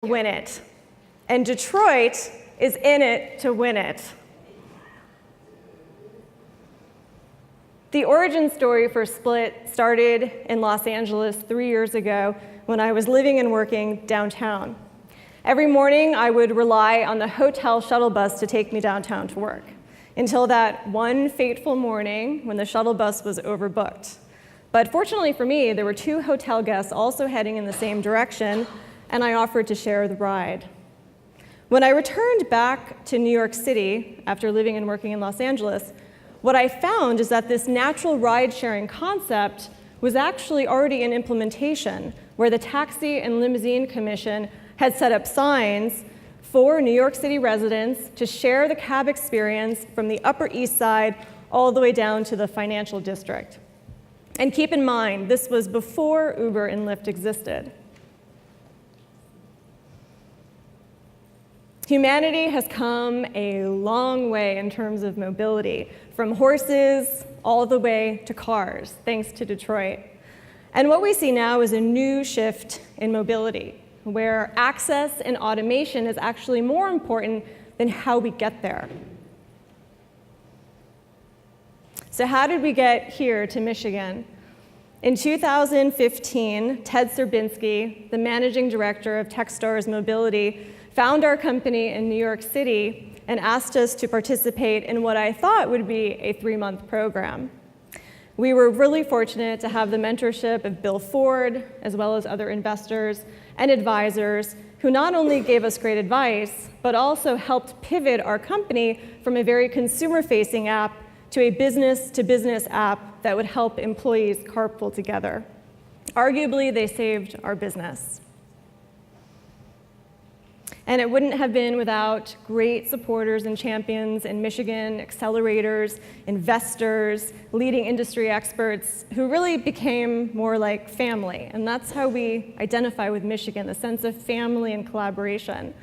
win it, and Detroit is in it to win it. The origin story for Split started in Los Angeles 3 years ago when I was living and working downtown. Every morning, I would rely on the hotel shuttle bus to take me downtown to work, until that one fateful morning when the shuttle bus was overbooked. But fortunately for me, there were 2 hotel guests also heading in the same direction, and I offered to share the ride. When I returned back to New York City after living and working in Los Angeles, what I found is that this natural ride-sharing concept was actually already in implementation, where the Taxi and Limousine Commission had set up signs for New York City residents to share the cab experience from the Upper East Side all the way down to the financial district. And keep in mind, this was before Uber and Lyft existed. Humanity has come a long way in terms of mobility, from horses all the way to cars, thanks to Detroit. And what we see now is a new shift in mobility, where access and automation is actually more important than how we get there. So how did we get here to Michigan? In 2015, Ted Serbinski, the managing director of Techstars Mobility, found our company in New York City and asked us to participate in what I thought would be a 3-month program. We were really fortunate to have the mentorship of Bill Ford, as well as other investors and advisors who not only gave us great advice, but also helped pivot our company from a very consumer-facing app to a business-to-business app that would help employees carpool together. Arguably, they saved our business. And it wouldn't have been without great supporters and champions in Michigan, accelerators, investors, leading industry experts who really became more like family. And that's how we identify with Michigan, the sense of family and collaboration.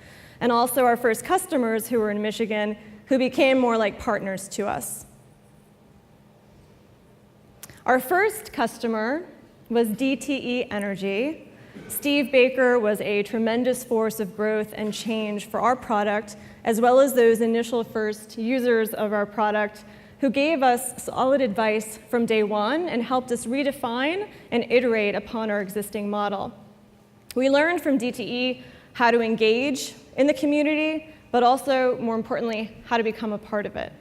And also our first customers who were in Michigan, who became more like partners to us. Our first customer was DTE Energy. Steve Baker was a tremendous force of growth and change for our product, as well as those initial first users of our product who gave us solid advice from day one and helped us redefine and iterate upon our existing model. We learned from DTE how to engage in the community, but also, more importantly, how to become a part of it.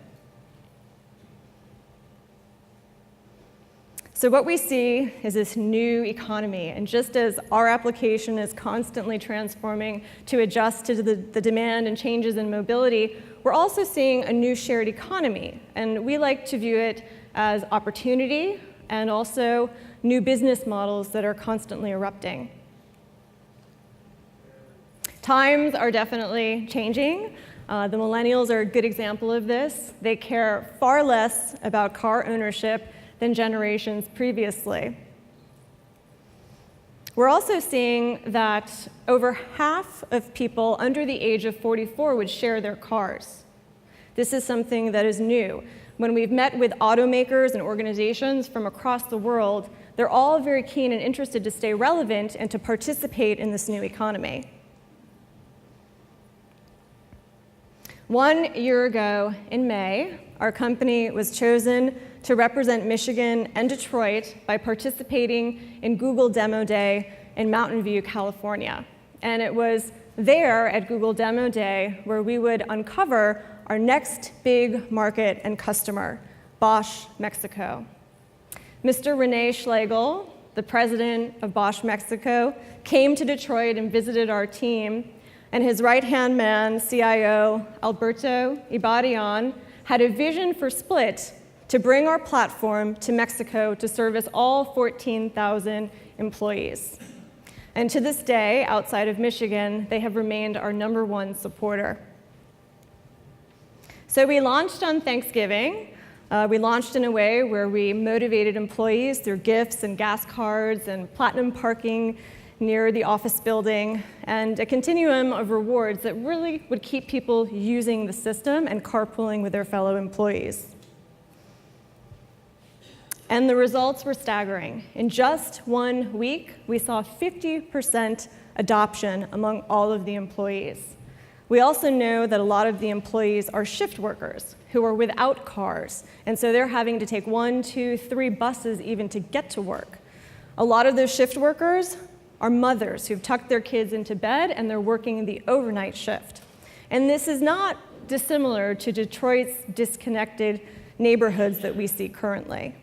So what we see is this new economy, and just as our application is constantly transforming to adjust to the demand and changes in mobility, we're also seeing a new shared economy, and we like to view it as opportunity and also new business models that are constantly erupting. Times are definitely changing. The millennials are a good example of this. They care far less about car ownership than generations previously. We're also seeing that over half of people under the age of 44 would share their cars. This is something that is new. When we've met with automakers and organizations from across the world, they're all very keen and interested to stay relevant and to participate in this new economy. 1 year ago in May, our company was chosen to represent Michigan and Detroit by participating in Google Demo Day in Mountain View, California. And it was there at Google Demo Day where we would uncover our next big market and customer, Bosch, Mexico. Mr. Rene Schlegel, the president of Bosch Mexico, came to Detroit and visited our team, and his right-hand man, CIO Alberto Ibadian, had a vision for Split to bring our platform to Mexico to service all 14,000 employees. And to this day, outside of Michigan, they have remained our #1 supporter. So we launched on Thanksgiving. We launched in a way where we motivated employees through gifts and gas cards and platinum parking near the office building, and a continuum of rewards that really would keep people using the system and carpooling with their fellow employees. And the results were staggering. In just 1 week, we saw 50% adoption among all of the employees. We also know that a lot of the employees are shift workers who are without cars, and so they're having to take 1, 2, 3 buses even to get to work. A lot of those shift workers are mothers who've tucked their kids into bed and they're working the overnight shift. And this is not dissimilar to Detroit's disconnected neighborhoods that we see currently.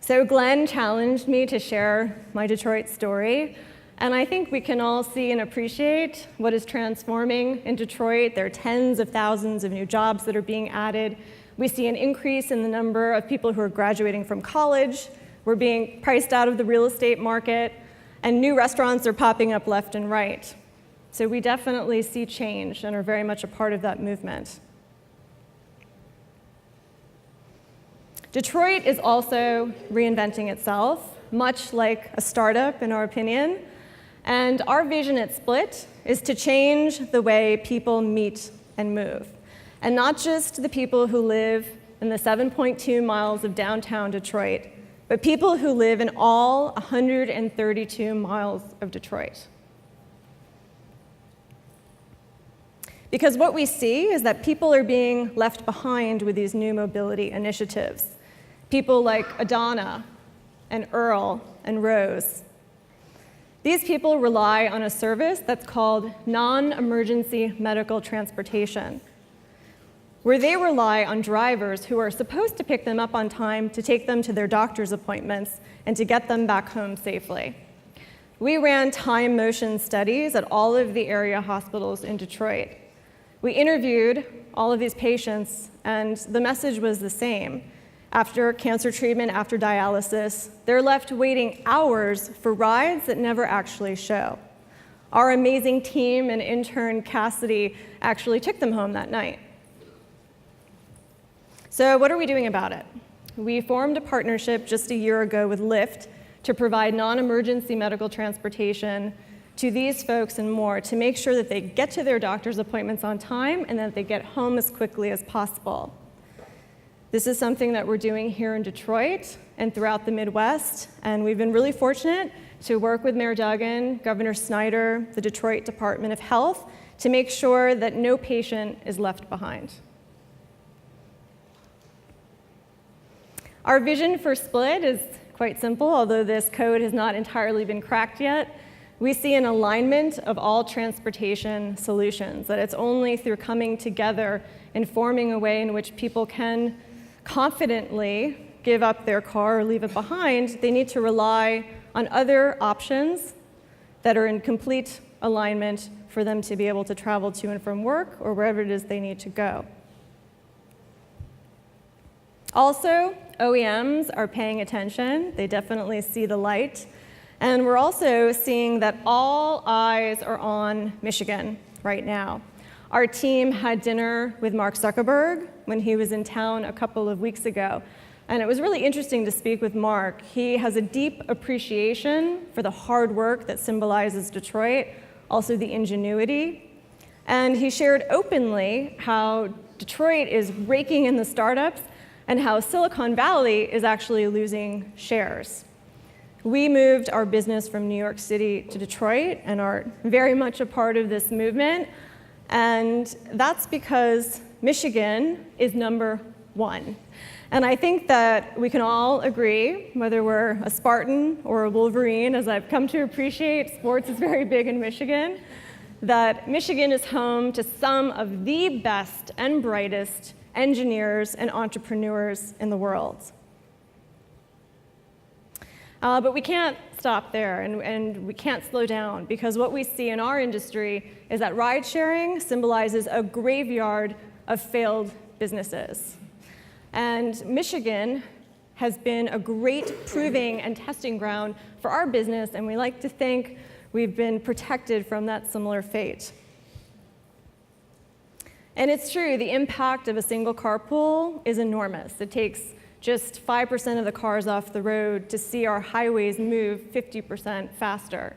So Glenn challenged me to share my Detroit story. And I think we can all see and appreciate what is transforming in Detroit. There are tens of thousands of new jobs that are being added. We see an increase in the number of people who are graduating from college. We're being priced out of the real estate market, and new restaurants are popping up left and right. So we definitely see change and are very much a part of that movement. Detroit is also reinventing itself, much like a startup, in our opinion. And our vision at Split is to change the way people meet and move. And not just the people who live in the 7.2 miles of downtown Detroit, but people who live in all 132 miles of Detroit. Because what we see is that people are being left behind with these new mobility initiatives. People like Adana and Earl and Rose. These people rely on a service that's called non-emergency medical transportation, where they rely on drivers who are supposed to pick them up on time to take them to their doctor's appointments and to get them back home safely. We ran time motion studies at all of the area hospitals in Detroit. We interviewed all of these patients, and the message was the same. After cancer treatment, after dialysis, they're left waiting hours for rides that never actually show. Our amazing team and intern Cassidy actually took them home that night. So what are we doing about it? We formed a partnership just a year ago with Lyft to provide non-emergency medical transportation to these folks and more to make sure that they get to their doctor's appointments on time and that they get home as quickly as possible. This is something that we're doing here in Detroit and throughout the Midwest, and we've been really fortunate to work with Mayor Duggan, Governor Snyder, the Detroit Department of Health, to make sure that no patient is left behind. Our vision for Split is quite simple, although this code has not entirely been cracked yet. We see an alignment of all transportation solutions, that it's only through coming together and forming a way in which people can confidently give up their car or leave it behind. They need to rely on other options that are in complete alignment for them to be able to travel to and from work or wherever it is they need to go. Also, OEMs are paying attention. They definitely see the light. And we're also seeing that all eyes are on Michigan right now. Our team had dinner with Mark Zuckerberg when he was in town a couple of weeks ago. And it was really interesting to speak with Mark. He has a deep appreciation for the hard work that symbolizes Detroit, also the ingenuity. And he shared openly how Detroit is raking in the startups and how Silicon Valley is actually losing shares. We moved our business from New York City to Detroit and are very much a part of this movement. And that's because Michigan is number one. And I think that we can all agree, whether we're a Spartan or a Wolverine, as I've come to appreciate, sports is very big in Michigan, that Michigan is home to some of the best and brightest engineers and entrepreneurs in the world. But we can't stop there, and we can't slow down, because what we see in our industry is that ride-sharing symbolizes a graveyard of failed businesses. And Michigan has been a great proving and testing ground for our business, and we like to think we've been protected from that similar fate. And it's true, the impact of a single carpool is enormous. It takes just 5% of the cars off the road to see our highways move 50% faster.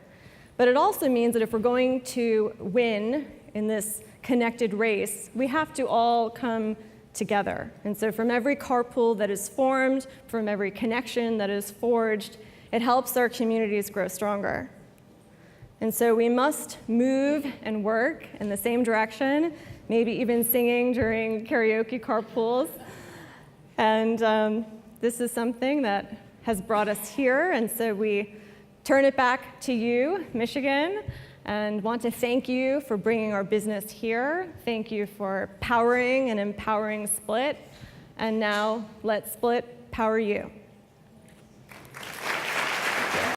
But it also means that if we're going to win in this connected race, we have to all come together. And so from every carpool that is formed, from every connection that is forged, It helps our communities grow stronger. And so we must move and work in the same direction, maybe even singing during karaoke carpools. And this is something that has brought us here, and so we turn it back to you, Michigan, and want to thank you for bringing our business here. Thank you for powering and empowering Split. And now let Split power you.